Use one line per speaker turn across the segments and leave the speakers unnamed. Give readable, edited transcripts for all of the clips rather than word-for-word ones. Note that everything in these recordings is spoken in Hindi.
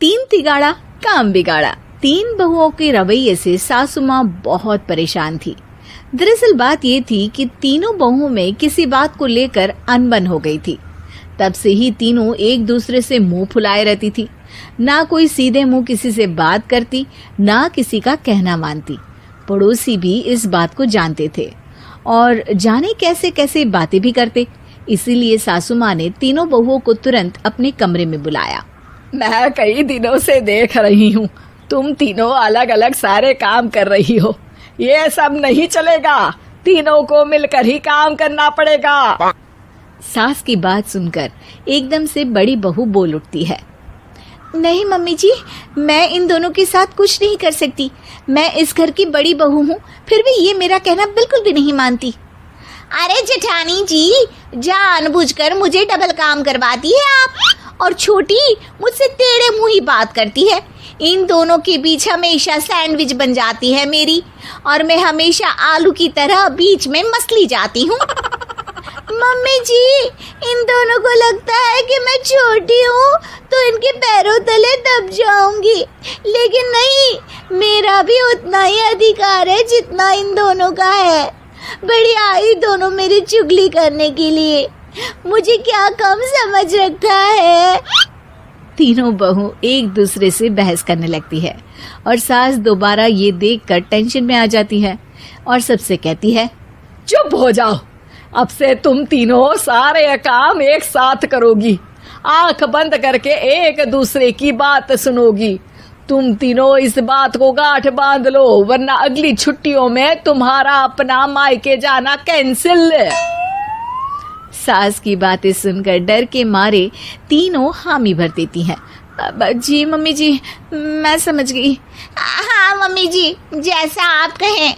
तीन तिगाड़ा काम बिगाड़ा। तीन बहुओं के रवैये से सासू माँ बहुत परेशान थी। दरअसल बात ये थी कि तीनों बहुओं में किसी बात को लेकर अनबन हो गई थी। तब से ही तीनों एक दूसरे से मुंह फुलाए रहती थी। ना कोई सीधे मुंह किसी से बात करती, ना किसी का कहना मानती। पड़ोसी भी इस बात को जानते थे और जाने कैसे कैसे बातें भी करते। इसीलिए सासू माँ ने तीनों बहुओं को तुरंत अपने कमरे में बुलाया।
मैं कई दिनों से देख रही हूँ, तुम तीनों अलग अलग सारे काम कर रही हो। ये सब नहीं चलेगा, तीनों को मिलकर ही काम करना पड़ेगा।
सास की बात सुनकर एकदम से बड़ी बहू बोल उठती है। नहीं मम्मी जी, मैं इन दोनों के साथ कुछ नहीं कर सकती। मैं इस घर की बड़ी बहू हूँ, फिर भी ये मेरा कहना बिल्कुल भी नहीं मानती।
अरे जेठानी जी, जानबूझकर मुझे डबल काम करवाती है आप। और छोटी मुझसे टेढ़े मुंह ही बात करती है। इन दोनों के बीच हमेशा सैंडविच बन जाती है मेरी, और मैं हमेशा आलू की तरह बीच में मसली जाती हूँ। मम्मी जी, इन दोनों को लगता है कि मैं छोटी हूँ तो इनके पैरों तले दब जाऊंगी, लेकिन नहीं, मेरा भी उतना ही अधिकार है जितना इन दोनों का है। बड़ी आई दोनों मेरी चुगली करने के लिए, मुझे क्या कम समझ रखा है।
तीनों बहू एक दूसरे से बहस करने लगती है और सास दोबारा ये देखकर टेंशन में आ जाती है और सबसे कहती है,
चुप हो जाओ, अब से तुम तीनों सारे काम एक साथ करोगी, आंख बंद करके एक दूसरे की बात सुनोगी। तुम तीनों इस बात को गांठ बांध लो, वरना अगली छुट्टियों में तुम्हारा अपना मायके जाना कैंसिल।
सास की बातें सुनकर डर के मारे तीनों हामी भर देती हैं। जी मम्मी जी, मैं समझ गई।
हाँ मम्मी जी, जैसा आप कहें।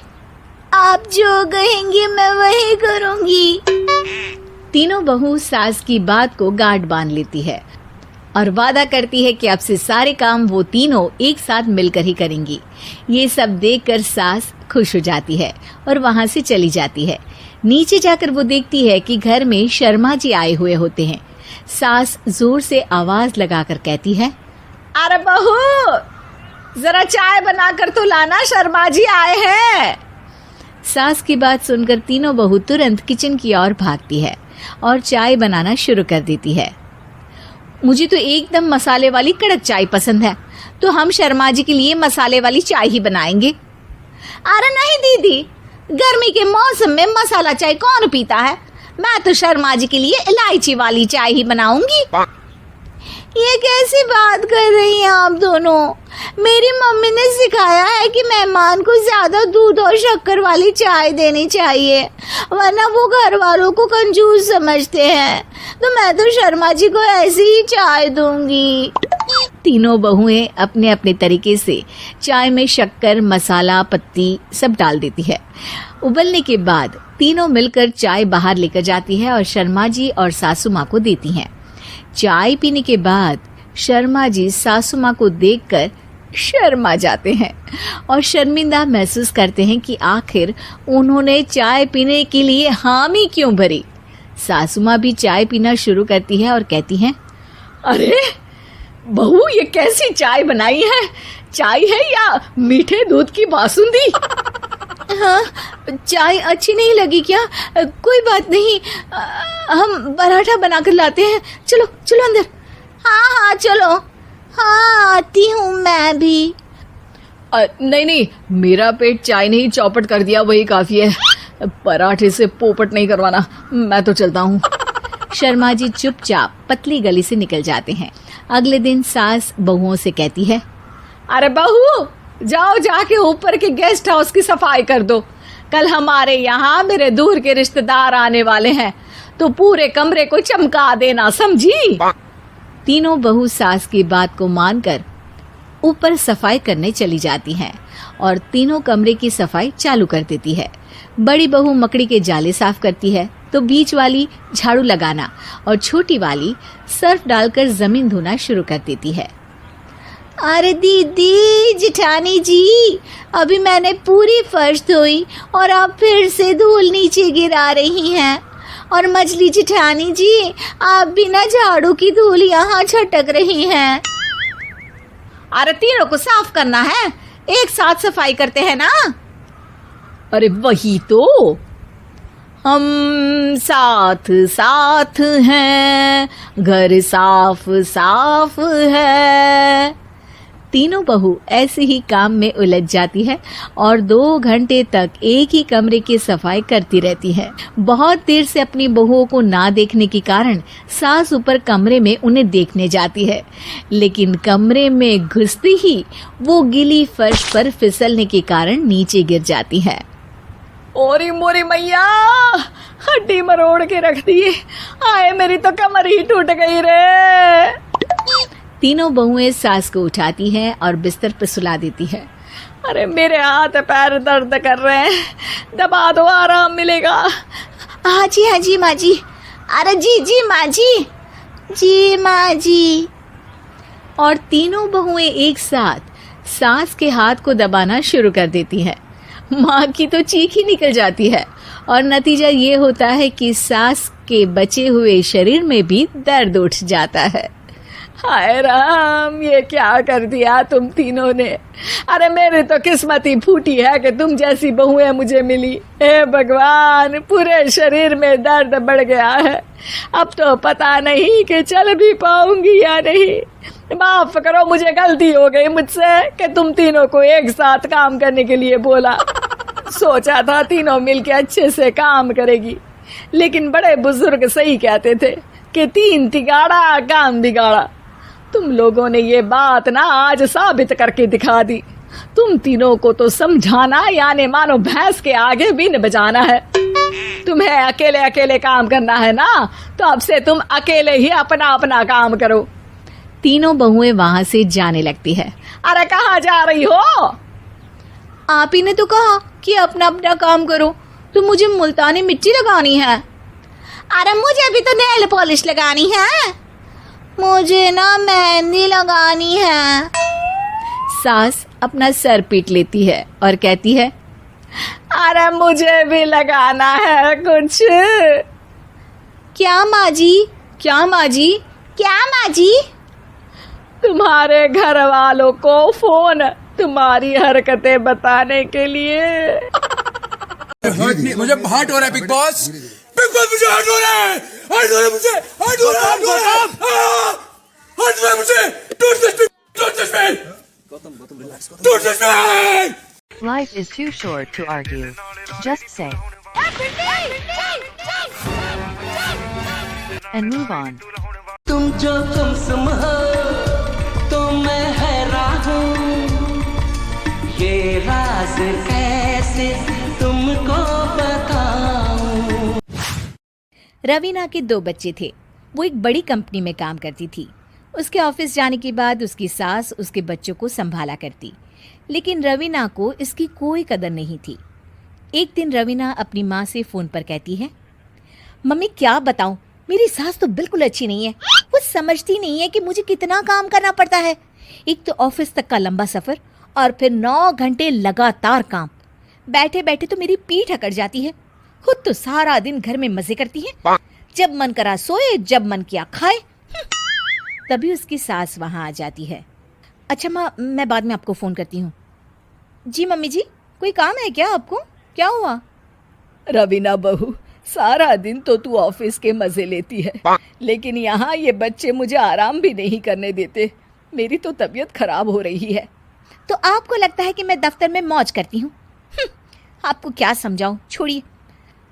आप जो कहेंगी मैं वही करूंगी।
तीनों बहू सास की बात को गांठ बांध लेती है और वादा करती है कि अब से सारे काम वो तीनों एक साथ मिलकर ही करेंगी। ये सब देखकर सास खुश हो जाती है और वहां से चली जाती है। नीचे जाकर वो देखती है कि घर में शर्मा जी आए हुए होते हैं। सास जोर से आवाज लगाकर कहती है,
अरे बहू, जरा चाय बनाकर तो लाना, शर्मा जी आए हैं।
सास की बात सुनकर तीनों बहू तुरंत किचन की ओर भागती है और चाय बनाना शुरू कर देती है। मुझे तो एकदम मसाले वाली कड़क चाय पसंद है, तो हम शर्मा जी के लिए मसाले वाली चाय ही बनाएंगे।
अरे नहीं दीदी, गर्मी के मौसम में मसाला चाय कौन पीता है? मैं तो शर्मा जी के लिए इलायची वाली चाय ही बनाऊंगी। ये कैसी बात कर रही हैं आप दोनों? मेरी मम्मी ने सिखाया है कि मेहमान को ज्यादा दूध और शक्कर वाली चाय देनी चाहिए, वरना वो घर वालों को कंजूस समझते हैं। तो मैं तो शर्मा जी को ऐसी ही चाय दूंगी।
तीनों बहुएं अपने अपने तरीके से चाय में शक्कर, मसाला, पत्ती सब डाल देती है। उबलने के बाद तीनों मिलकर चाय बाहर लेकर जाती है और शर्मा जी और सासू माँ को देती हैं। चाय पीने के बाद शर्मा जी सासू माँ को देखकर शर्मा जाते हैं और शर्मिंदा महसूस करते हैं कि आखिर उन्होंने चाय पीने के लिए हामी क्यों भरी। सासू माँ भी चाय पीना शुरू करती है और कहती हैं,
अरे बहू, ये कैसी चाय बनाई है? चाय है या मीठे दूध की बासुंदी?
हाँ, चाय अच्छी नहीं लगी क्या? कोई बात नहीं, हम पराठा बनाकर लाते हैं। चलो चलो अंदर।
हाँ चलो। हाँ, आती हूँ मैं भी।
नहीं नहीं, मेरा पेट चाय ने ही चौपट कर दिया, वही काफी है। पराठे से पोपट नहीं करवाना, मैं तो चलता हूँ।
शर्मा जी चुपचाप पतली गली से निकल जाते हैं। अगले दिन सास बहुओं से कहती है,
अरे बहू, जाओ जाके ऊपर के गेस्ट हाउस की सफाई कर दो। कल हमारे यहाँ मेरे दूर के रिश्तेदार आने वाले हैं, तो पूरे कमरे को चमका देना, समझी?
तीनों बहू सास की बात को मानकर ऊपर सफाई करने चली जाती हैं और तीनों कमरे की सफाई चालू कर देती है। बड़ी बहू मकड़ी के जाले साफ करती है, तो बीच वाली झाड़ू लगाना और छोटी वाली सर्फ डालकर जमीन धोना शुरू कर देती है।
अरे दीदी, जेठानी जी, अभी मैंने पूरी फर्श धोई और आप फिर से धूल नीचे गिरा रही हैं। और मछली जेठानी जी, आप बिना झाड़ू की धूल यहाँ छटक रही हैं। अरे तीनों को साफ करना है, एक साथ सफाई करते हैं ना।
अरे वही तो, हम साथ साथ हैं, घर साफ साफ है।
तीनों बहू ऐसे ही काम में उलझ जाती है और 2 घंटे तक एक ही कमरे की सफाई करती रहती है। बहुत देर से अपनी बहुओं को ना देखने के कारण सास ऊपर कमरे में उन्हें देखने जाती है, लेकिन कमरे में घुसती ही वो गीली फर्श पर फिसलने के कारण नीचे गिर जाती है।
ओरी मोरी मैया, हड्डी मरोड़ के रख दी। आए मेरी तो कमर ही टूट गई रे।
तीनों बहुएं सास को उठाती हैं और बिस्तर पर सुला देती है।
अरे मेरे हाथ पैर दर्द कर रहे हैं, दबा दो, आराम मिलेगा।
हाँ जी माँ जी। अरे जी माँ जी माँ जी।
और तीनों बहुएं एक साथ सास के हाथ को दबाना शुरू कर देती हैं। माँ की तो चीख ही निकल जाती है और नतीजा ये होता है कि सास के बचे हुए शरीर में भी दर्द उठ जाता है।
हाय राम, ये क्या कर दिया तुम तीनों ने। अरे मेरी तो किस्मत ही फूटी है कि तुम जैसी बहुएं मुझे मिली। हे भगवान, पूरे शरीर में दर्द बढ़ गया है। अब तो पता नहीं कि चल भी पाऊंगी या नहीं। माफ करो, मुझे गलती हो गई मुझसे कि तुम तीनों को एक साथ काम करने के लिए बोला। सोचा था तीनों मिलके अच्छे से काम करेगी, लेकिन बड़े बुजुर्ग सही कहते थे कि 3 तिगाड़ा काम बिगाड़ा। तुम लोगों ने ये बात ना आज साबित करके दिखा दी। तुम तीनों को तो समझाना यानी मानो भैंस के आगे बीन बजाना है। तुम्हें अकेले अकेले काम करना है ना, तो अब से तुम अकेले ही अपना अपना काम करो।
तीनों बहुएं वहां से जाने लगती है।
अरे कहाँ जा रही हो?
आप ही ने तो कहा कि अपना अपना काम तो मुझे मुल्तानी मिट्टी लगानी है। अरे मुझे भी तो नेल पॉलिश लगानी है, मुझे ना मेहंदी लगानी है।
सास अपना सर पीट लेती है और कहती है,
अरे मुझे भी लगाना है कुछ।
क्या माँ जी? क्या माँ जी? क्या माँ जी?
तुम्हारे घर वालों को फोन तुम्हारी हरकतें बताने के लिए।
मुझे हार्ट हो रहा है बिग बॉस, मुझे हार्ट हो रहा है, मुझे हार्ट हो रहा है मुझे। Don't touch me!
Life is too short to argue. Just say and move on.
तुम जो गुमसुम हो तो मैं हैरान हूँ, ये राज कैसे तुमको बताऊं।
रवीना के 2 बच्चे थे। वो एक बड़ी कंपनी में काम करती थी। उसके ऑफिस जाने के बाद उसकी सास उसके बच्चों को संभाला करती, लेकिन रवीना को इसकी कोई कदर नहीं थी। एक दिन रवीना अपनी माँ से फ़ोन पर कहती है, मम्मी क्या बताऊं, मेरी सास तो बिल्कुल अच्छी नहीं है। वो समझती नहीं है कि मुझे कितना काम करना पड़ता है। एक तो ऑफिस तक का लंबा सफ़र और फिर 9 घंटे लगातार काम। बैठे बैठे तो मेरी पीठ अकड़ जाती है। खुद तो सारा दिन घर में मजे करती है, जब मन करा सोए, जब मन किया खाए। तभी उसकी सास वहां आ जाती है। अच्छा माँ, मैं बाद में आपको फ़ोन करती हूँ। जी मम्मी जी, कोई काम है क्या आपको? क्या हुआ?
रवीना बहू, सारा दिन तो तू ऑफिस के मजे लेती है, लेकिन यहाँ ये बच्चे मुझे आराम भी नहीं करने देते। मेरी तो तबीयत खराब हो रही है।
तो आपको लगता है कि मैं दफ्तर में मौज करती हूँ? आपको क्या समझाऊं, छोड़िए।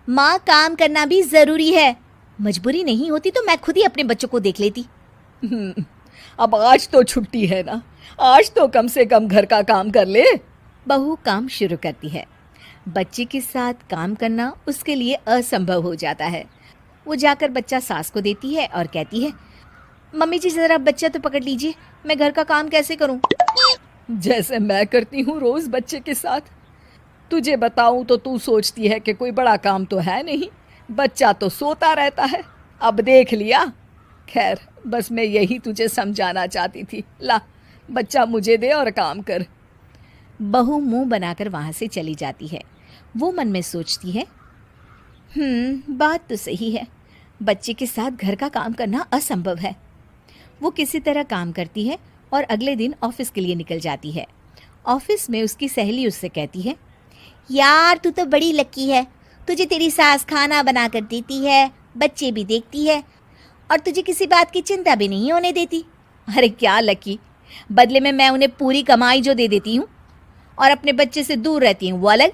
माँ, काम करना भी जरूरी है। मजबूरी नहीं होती तो मैं खुद ही अपने बच्चों को देख लेती।
अब आज तो छुट्टी है ना, आज तो कम से कम घर का काम कर ले।
बहू काम शुरू करती है। बच्चे के साथ काम करना उसके लिए असंभव हो जाता है। वो जाकर बच्चा सास को देती है और कहती है, मम्मी जी जरा बच्चा तो पकड़ लीजिए, मैं घर का काम कैसे करूं?
जैसे मैं करती हूँ रोज बच्चे के साथ। तुझे बताऊं तो तू सोचती है कि कोई बड़ा काम तो है नहीं, बच्चा तो सोता रहता है। अब देख लिया। खैर, बस मैं यही तुझे समझाना चाहती थी। ला, बच्चा मुझे दे और काम कर।
बहू मुंह बनाकर वहां से चली जाती है। वो मन में सोचती है, बात तो सही है, बच्चे के साथ घर का काम करना असंभव है। वो किसी तरह काम करती है और अगले दिन ऑफिस के लिए निकल जाती है। ऑफिस में उसकी सहेली उससे कहती है,
यार तू तो बड़ी लकी है, तुझे तेरी सास खाना बना कर देती है, बच्चे भी देखती है और तुझे किसी बात की चिंता भी नहीं होने देती।
अरे क्या लकी, बदले में मैं उन्हें पूरी कमाई जो दे देती हूँ और अपने बच्चे से दूर रहती हूँ वो अलग।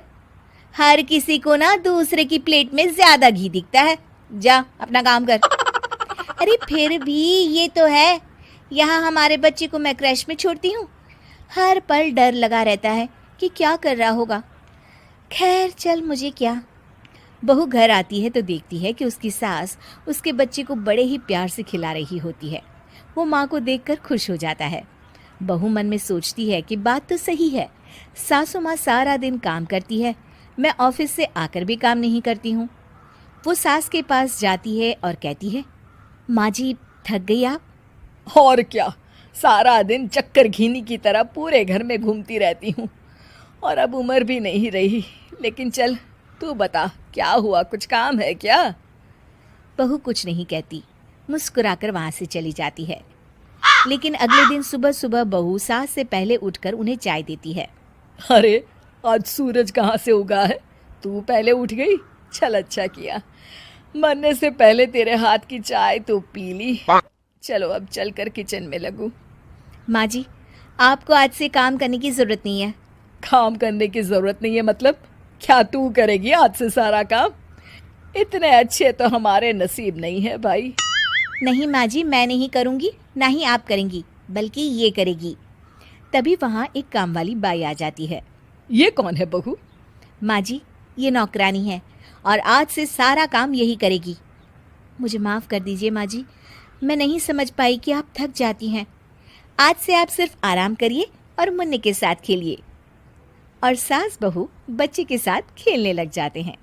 हर किसी को ना दूसरे की प्लेट में ज्यादा घी दिखता है,
जा अपना काम कर।
अरे फिर भी ये तो है, यहाँ हमारे बच्चे को मैं क्रैश में छोड़ती हूँ, हर पल डर लगा रहता है कि क्या कर रहा होगा। खैर चल, मुझे क्या।
बहू घर आती है तो देखती है कि उसकी सास उसके बच्चे को बड़े ही प्यार से खिला रही होती है। वो माँ को देखकर खुश हो जाता है। बहू मन में सोचती है कि बात तो सही है, सासू माँ सारा दिन काम करती है, मैं ऑफिस से आकर भी काम नहीं करती हूँ। वो सास के पास जाती है और कहती है, माँ जी थक गई आप?
और क्या, सारा दिन चक्कर घीनी की तरह पूरे घर में घूमती रहती हूँ और अब उम्र भी नहीं रही। लेकिन चल तू बता, क्या हुआ, कुछ काम है क्या?
बहू कुछ नहीं कहती, मुस्कुराकर वहाँ से चली जाती है। लेकिन अगले दिन सुबह सुबह बहू सास से पहले उठकर उन्हें चाय देती है।
अरे आज सूरज कहाँ से उगा है, तू पहले उठ गई? चल अच्छा किया, मरने से पहले तेरे हाथ की चाय तो पी ली। चलो अब चलकर किचन में लगूं।
माँ जी, आपको आज से काम करने की जरूरत नहीं है।
काम करने की जरूरत नहीं है मतलब? क्या तू करेगी आज से सारा काम? इतने अच्छे तो हमारे नसीब नहीं है भाई।
नहीं माँ जी, मैं नहीं करूँगी, ना ही आप करेंगी, बल्कि ये करेगी।
तभी वहाँ एक काम वाली बाई आ जाती है।
ये कौन है बहू?
माँ जी, ये नौकरानी है और आज से सारा काम यही करेगी। मुझे माफ़ कर दीजिए माँ जी, मैं नहीं समझ पाई कि आप थक जाती हैं। आज से आप सिर्फ आराम करिए और मुन्ने के साथ खेलिए। और सास बहू बच्चे के साथ खेलने लग जाते हैं।